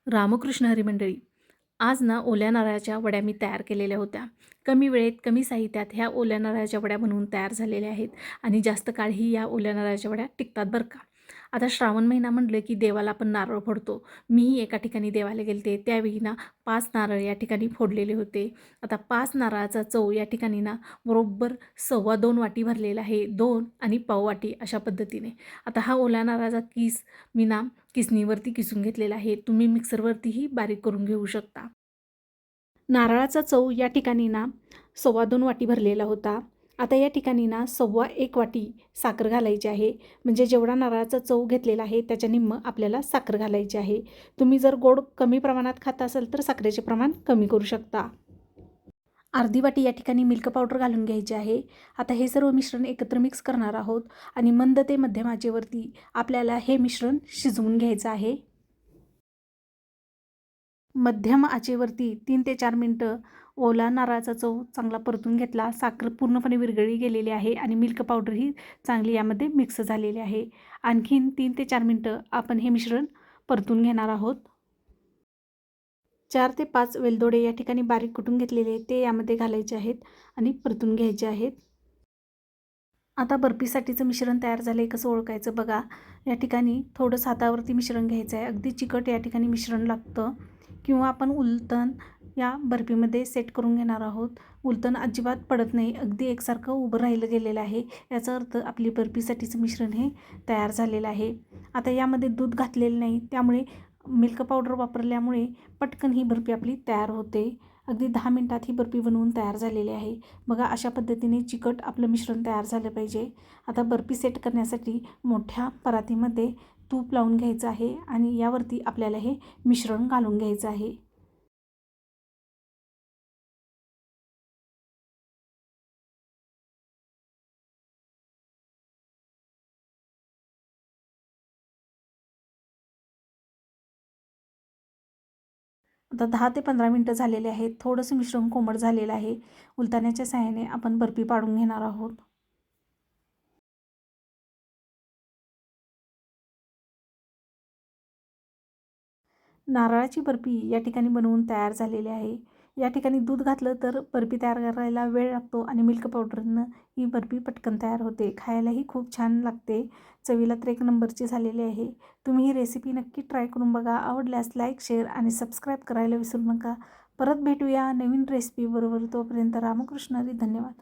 रामकृष्ण हरी मंडळी. आज ना ओल्या नारळाच्या वड्या मी तयार केलेल्या होत्या. कमी वेळेत कमी साहित्यात ह्या ओल्या नारळाच्या वड्या बनवून तयार झालेल्या आहेत आणि जास्त काळही या ओल्या नारळाच्या वड्या टिकतात बरं का. आता श्रावण महिना म्हटलं की देवाला आपण नारळ फोडतो. मीही एका ठिकाणी देवाला गेलते त्यावेळी ना 5 नारळ या ठिकाणी फोडलेले होते. आता 5 नारळाचा चव या ठिकाणी ना बरोबर 2.25 वाटी भरलेला आहे. 2 आणि पाव वाटी अशा पद्धतीने. आता हा ओल्या नारळाचा किस मी ना किसणीवरती किसून घेतलेला आहे. तुम्ही मिक्सरवरतीही बारीक करून घेऊ शकता. नारळाचा चव या ठिकाणी ना 2.25 वाटी भरलेला होता. आता या ठिकाणी ना 1.25 वाटी साखर घालायची आहे. म्हणजे जेवढा नारळाचा चव घेतलेला आहे त्याच्या निम्मं आपल्याला साखर घालायची आहे. तुम्ही जर गोड कमी प्रमाणात खात असाल तर साखरेचे प्रमाण कमी करू शकता. अर्धी वाटी या ठिकाणी मिल्क पावडर घालून घ्यायची आहे. आता हे सर्व मिश्रण एकत्र मिक्स करणार आहोत आणि मंद ते मध्यम आचेवरती आपल्याला हे मिश्रण शिजवून घ्यायचं आहे. मध्यम आचेवरती 3 ते 4 मिनटं ओला नारळाचा चव चांगला परतून घेतला. साखर पूर्णपणे विरघळली गेलेली आहे आणि मिल्क पावडरही चांगली यामध्ये मिक्स झालेली आहे. आणखीन 3 ते 4 मिनटं आपण हे मिश्रण परतून घेणार आहोत. 4 ते 5 वेलदोडे या ठिकाणी बारीक कुटून घेतलेले ते यामध्ये घालायचे आहेत आणि परतून घ्यायचे आहेत. आता बर्फीसाठीचं मिश्रण तयार झालं आहे कसं ओळखायचं बघा. या ठिकाणी थोडंसं हातावरती मिश्रण घ्यायचं आहे. अगदी चिकट या ठिकाणी मिश्रण लागतं किंवा आपण उलटण या बर्फीमध्ये सेट करून घेणार आहोत. उलटण अजिबात पडत नाही. अगदी एकसारखं उभं राहिलं गेलेलं आहे. याचा अर्थ आपली बर्फीसाठीचं मिश्रण हे तयार झालेलं आहे. आता यामध्ये दूध घातलेलं नाही त्यामुळे मिल्क पावडर वापरल्यामुळे पटकन ही बर्फी आपली तयार होते. अगदी 10 मिनिटात ही बर्फी बनवून तयार झालेली आहे. बघा अशा पद्धतीने चिकट आपलं मिश्रण तयार झालं पाहिजे. आता बर्फी सेट करण्यासाठी मोठ्या परातीमध्ये तूप लावून घ्यायचं आहे आणि यावरती आपल्याला हे मिश्रण घालून घ्यायचं आहे. आता 10 ते 15 मिनटं झालेले आहेत. थोडंसं मिश्रण कोमट झालेलं आहे. उलथण्याच्या सहाय्याने आपण बर्फी पाडून घेणार आहोत. नारळाची बर्फी या ठिकाणी बनवून तयार झालेली आहे. या ठिकाणी दूध घातलं तर बर्फी तयार करायला वेळ लागतो आणि मिल्क पावडरनं ही बर्फी पटकन तयार होते. खायलाही खूप छान लागते. चवीला तर एक नंबरची झालेली आहे. तुम्ही ही रेसिपी नक्की ट्राय करून बघा. आवडल्यास लाईक, शेअर आणि सबस्क्राईब करायला विसरू नका. परत भेटूया नवीन रेसिपीबरोबर. तोपर्यंत रामकृष्ण हरी. धन्यवाद.